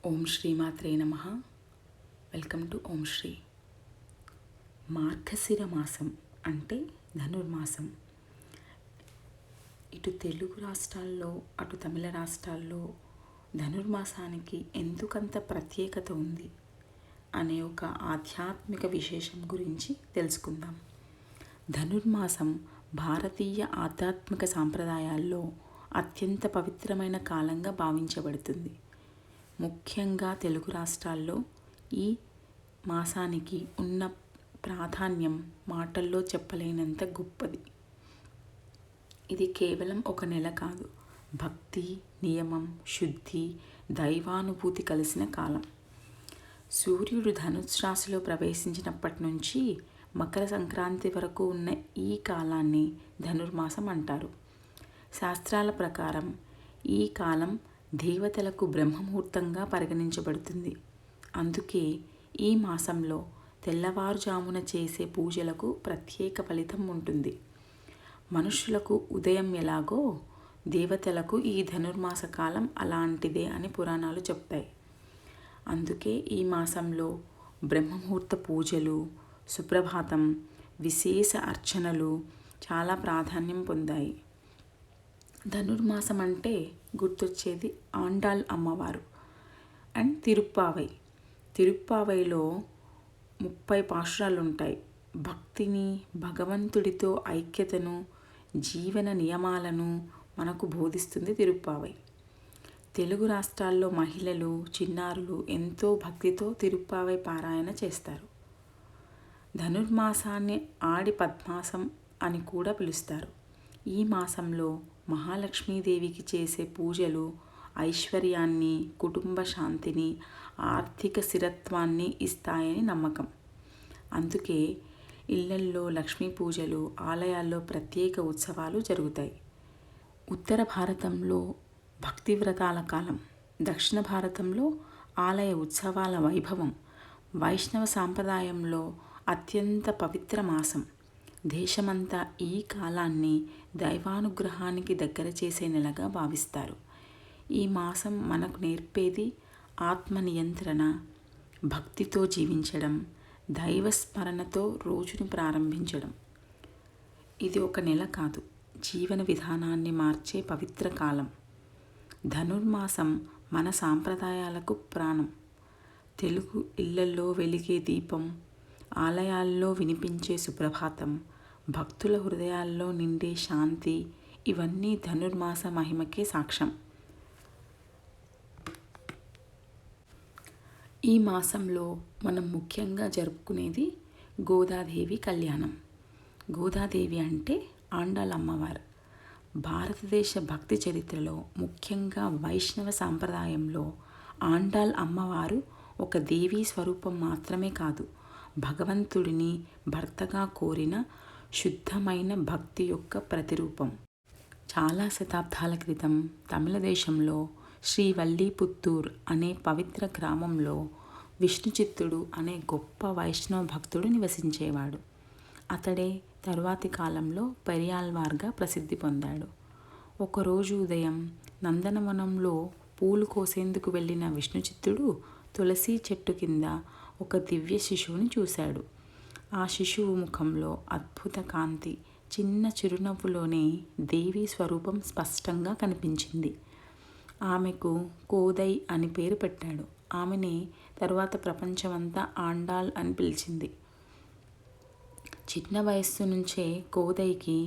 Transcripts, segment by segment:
ఓం శ్రీమాత్రే నమః. Welcome to ఓం శ్రీ. మార్గశిర మాసం అంటే ధనుర్మాసం. ఇటు తెలుగు రాష్ట్రాల్లో అటు తమిళ రాష్ట్రాల్లో ధనుర్మాసానికి ఎందుకంత ప్రత్యేకత ఉంది అనే ఒక ఆధ్యాత్మిక విశేషం గురించి తెలుసుకుందాం. ధనుర్మాసం భారతీయ ఆధ్యాత్మిక సాంప్రదాయాల్లో అత్యంత పవిత్రమైన కాలంగా భావించబడుతుంది. ముఖ్యంగా తెలుగు రాష్ట్రాల్లో ఈ మాసానికి ఉన్న ప్రాధాన్యం మాటల్లో చెప్పలేనంత గొప్పది. ఇది కేవలం ఒక నెల కాదు, భక్తి, నియమం, శుద్ధి, దైవానుభూతి కలిసిన కాలం. సూర్యుడు ధనుస్సు రాశిలో ప్రవేశించినప్పటి నుంచి మకర సంక్రాంతి వరకు ఉన్న ఈ కాలాన్ని ధనుర్మాసం అంటారు. శాస్త్రాల ప్రకారం ఈ కాలం దేవతలకు బ్రహ్మముహూర్తంగా పరిగణించబడుతుంది. అందుకే ఈ మాసంలో తెల్లవారుజామున చేసే పూజలకు ప్రత్యేక ఫలితం ఉంటుంది. మనుషులకు ఉదయం ఎలాగో దేవతలకు ఈ ధనుర్మాస కాలం అలాంటిదే అని పురాణాలు చెప్తాయి. అందుకే ఈ మాసంలో బ్రహ్మముహూర్త పూజలు, సుప్రభాతం, విశేష అర్చనలు చాలా ప్రాధాన్యం పొందాయి. ధనుర్మాసం అంటే గుర్తొచ్చేది ఆండాళ్ అమ్మవారు అండ్ తిరుప్పావై. తిరుప్పావైలో 30 పాశురాలు ఉంటాయి. భక్తిని, భగవంతుడితో ఐక్యతను, జీవన నియమాలను మనకు బోధిస్తుంది తిరుప్పావై. తెలుగు రాష్ట్రాల్లో మహిళలు, చిన్నారులు ఎంతో భక్తితో తిరుప్పావై పారాయణ చేస్తారు. ధనుర్మాసాన్ని ఆడి పద్మాసం అని కూడా పిలుస్తారు. ఈ మాసంలో మహాలక్ష్మీదేవికి చేసే పూజలు ఐశ్వర్యాన్ని, కుటుంబ శాంతిని, ఆర్థిక స్థిరత్వాన్ని ఇస్తాయని నమ్మకం. అందుకే ఇళ్లల్లో లక్ష్మీ పూజలు, ఆలయాల్లో ప్రత్యేక ఉత్సవాలు జరుగుతాయి. ఉత్తర భారతంలో భక్తి వ్రతాల కాలం, దక్షిణ భారతంలో ఆలయ ఉత్సవాల వైభవం, వైష్ణవ సాంప్రదాయంలో అత్యంత పవిత్ర మాసం. దేశమంతా ఈ కాలాన్ని దైవానుగ్రహానికి దగ్గర చేసే నెలగా భావిస్తారు. ఈ మాసం మనకు నేర్పేది ఆత్మ నియంత్రణ, భక్తితో జీవించడం, దైవస్మరణతో రోజుని ప్రారంభించడం. ఇది ఒక నెల కాదు, జీవన విధానాన్ని మార్చే పవిత్ర కాలం. ధనుర్మాసం మన సాంప్రదాయాలకు ప్రాణం. తెలుగు ఇళ్లలో వెలిగే దీపం, ఆలయాల్లో వినిపించే సుప్రభాతం, భక్తుల హృదయాల్లో నిండే శాంతి, ఇవన్నీ ధనుర్మాస మహిమకే సాక్ష్యం. ఈ మాసంలో మనం ముఖ్యంగా జరుపుకునేది గోదాదేవి కళ్యాణం. గోదాదేవి అంటే ఆండాళ్ అమ్మవారు. భారతదేశ భక్తి చరిత్రలో, ముఖ్యంగా వైష్ణవ సాంప్రదాయంలో ఆండాళ్ అమ్మవారు ఒక దేవీ స్వరూపం మాత్రమే కాదు, భగవంతుడిని భర్తగా కోరిన శుద్ధమైన భక్తి యొక్క ప్రతిరూపం. చాలా శతాబ్దాల క్రితం తమిళ దేశంలో శ్రీవల్లీపుత్తూర్ అనే పవిత్ర గ్రామంలో విష్ణుచిత్తుడు అనే గొప్ప వైష్ణవ భక్తుడు నివసించేవాడు. అతడే తరువాతి కాలంలో పెరియాళ్వార్గా ప్రసిద్ధి పొందాడు. ఒకరోజు ఉదయం నందనవనంలో పూలు కోసేందుకు వెళ్ళిన విష్ణుచిత్తుడు తులసి చెట్టు కింద ఒక దివ్య శిశువుని చూశాడు. ఆ శిశువు ముఖంలో అద్భుత కాంతి, చిన్న చిరునవ్వులోనే దేవీ స్వరూపం స్పష్టంగా కనిపించింది. ఆమెకు కోదై అని పేరు పెట్టాడు. ఆమెనే తరువాత ప్రపంచమంతా ఆండాళ్ అని పిలిచింది. చిన్న వయస్సు నుంచే కోదైకి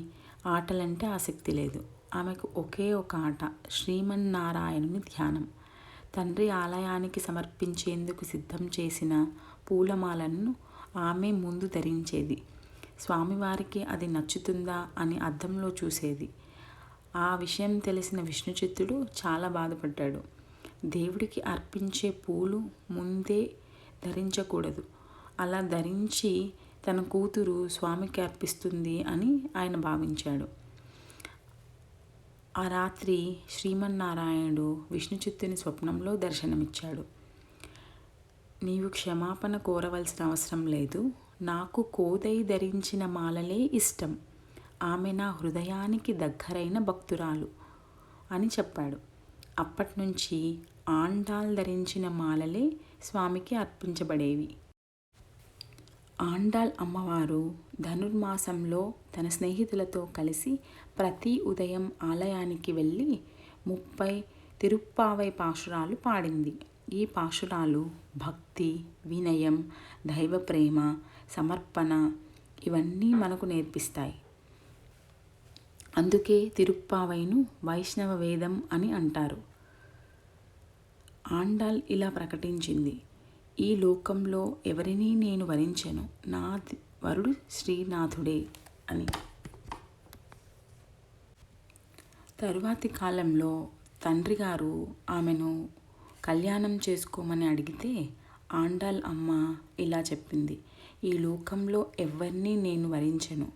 ఆటలంటే ఆసక్తి లేదు. ఆమెకు ఒకే ఒక ఆట, శ్రీమన్నారాయణుని ధ్యానం. తండ్రి ఆలయానికి సమర్పించేందుకు సిద్ధం చేసిన పూలమాలను ఆమె ముందు ధరించేది. స్వామివారికి అది నచ్చుతుందా అని అద్దంలో చూసేది. ఆ విషయం తెలిసిన విష్ణుచిత్తుడు చాలా బాధపడ్డాడు. దేవుడికి అర్పించే పూలు ముందే ధరించకూడదు, అలా ధరించి తన కూతురు స్వామికి అర్పిస్తుంది అని ఆయన భావించాడు. ఆ రాత్రి శ్రీమన్నారాయణుడు విష్ణుచిత్తుని స్వప్నంలో దర్శనమిచ్చాడు. నీవు క్షమాపణ కోరవలసిన అవసరం లేదు, నాకు కోదై ధరించిన మాలలే ఇష్టం, ఆమె నా హృదయానికి దగ్గరైన భక్తురాలు అని చెప్పాడు. అప్పటి నుంచి ఆండాల్ ధరించిన మాలలే స్వామికి అర్పించబడేవి. ఆండాల్ అమ్మవారు ధనుర్మాసంలో తన స్నేహితులతో కలిసి ప్రతి ఉదయం ఆలయానికి వెళ్ళి 30 తిరుప్పావై పాశురాలు పాడింది. ఈ పాశురాలు భక్తి, వినయం, దైవ ప్రేమ, సమర్పణ ఇవన్నీ మనకు నేర్పిస్తాయి. అందుకే తిరుప్పావైను వైష్ణవ వేదం అని అంటారు. ఆండాల్ ఇలా ప్రకటించింది: ఈ లోకంలో ఎవరినీ నేను వరించెను, నా వరుడు శ్రీనాథుడే అని. తరువాతి కాలంలో తండ్రి గారు ఆమెను కళ్యాణం చేసుకోమని అడిగితే ఆండాల్ అమ్మ ఇలా చెప్పింది: ఈ లోకంలో ఎవరినీ నేను వరించెను,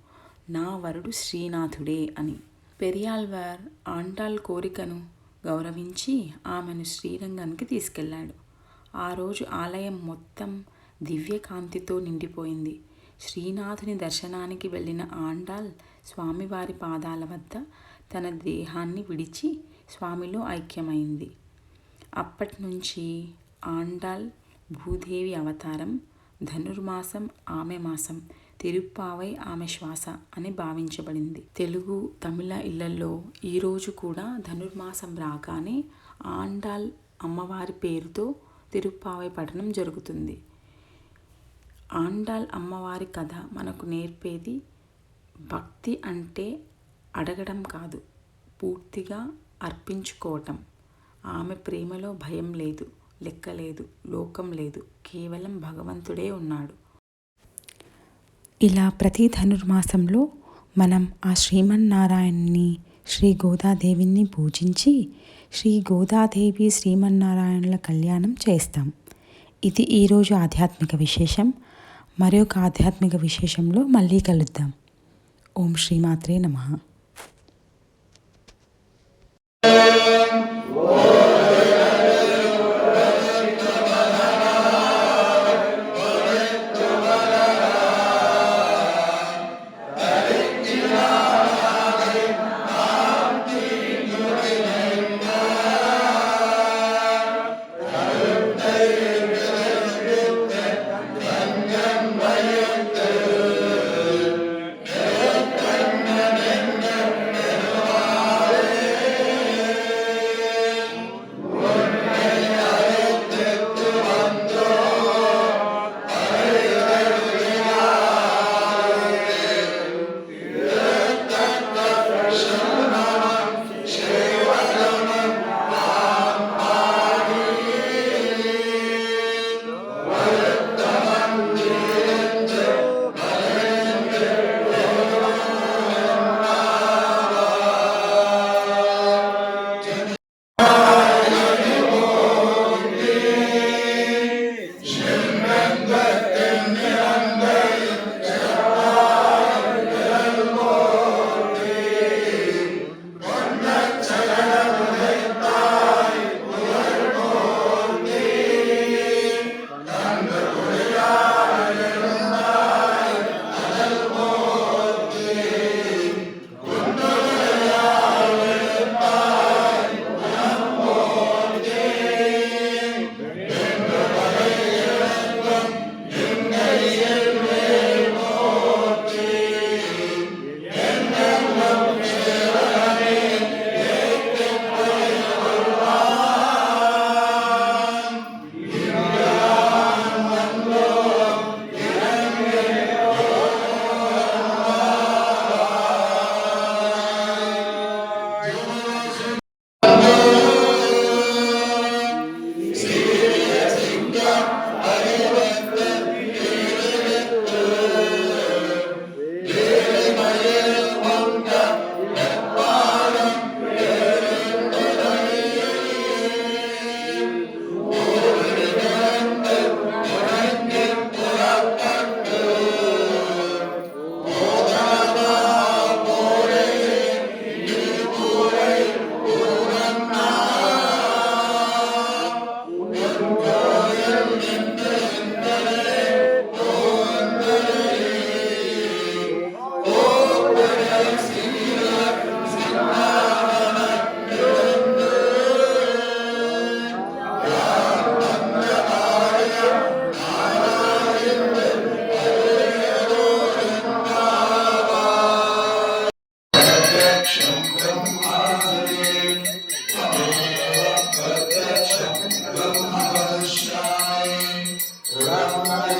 నా వరుడు శ్రీనాథుడే అని. పెరియాళ్వార్ ఆండాల్ కోరికను గౌరవించి ఆమెను శ్రీరంగానికి తీసుకెళ్లాడు. ఆ రోజు ఆలయం మొత్తం దివ్యకాంతితో నిండిపోయింది. శ్రీనాథుని దర్శనానికి వెళ్ళిన ఆండాల్ స్వామివారి పాదాల వద్ద తన దేహాన్ని విడిచి స్వామిలో ఐక్యమైంది. అప్పటి నుంచి ఆండాల్ భూదేవి అవతారం, ధనుర్మాసం ఆమె మాసం, తిరుప్పావై ఆమె శ్వాస అని భావించబడింది. తెలుగు, తమిళ ఇళ్లలో ఈరోజు కూడా ధనుర్మాసం రాగానే ఆండాల్ అమ్మవారి పేరుతో తిరుప్పావై పఠనం జరుగుతుంది. ఆండాల్ అమ్మవారి కథ మనకు నేర్పేది భక్తి అంటే అడగడం కాదు, పూర్తిగా అర్పించుకోవటం. ఆమె ప్రేమలో భయం లేదు, లెక్క లేదు, లోకం లేదు, కేవలం భగవంతుడే ఉన్నాడు. ఇలా ప్రతి ధనుర్మాసంలో మనం ఆ శ్రీమన్నారాయణ్ణి, శ్రీ గోదాదేవిని పూజించి శ్రీ గోదాదేవి శ్రీమన్నారాయణుల కళ్యాణం చేస్తాం. ఇది ఈరోజు ఆధ్యాత్మిక విశేషం. మరొక ఆధ్యాత్మిక విశేషంలో మళ్ళీ కలుద్దాం. ఓం శ్రీమాత్రే నమః.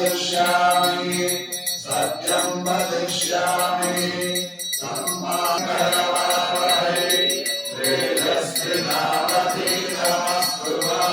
वदिष्यामि सत्यं वदिष्यामि तन्माकरवावहै तेजस्विनावधीतमस्तु मा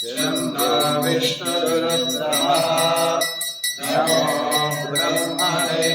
शन्नो विष्णुरुद्रमः नमो ब्रह्मणे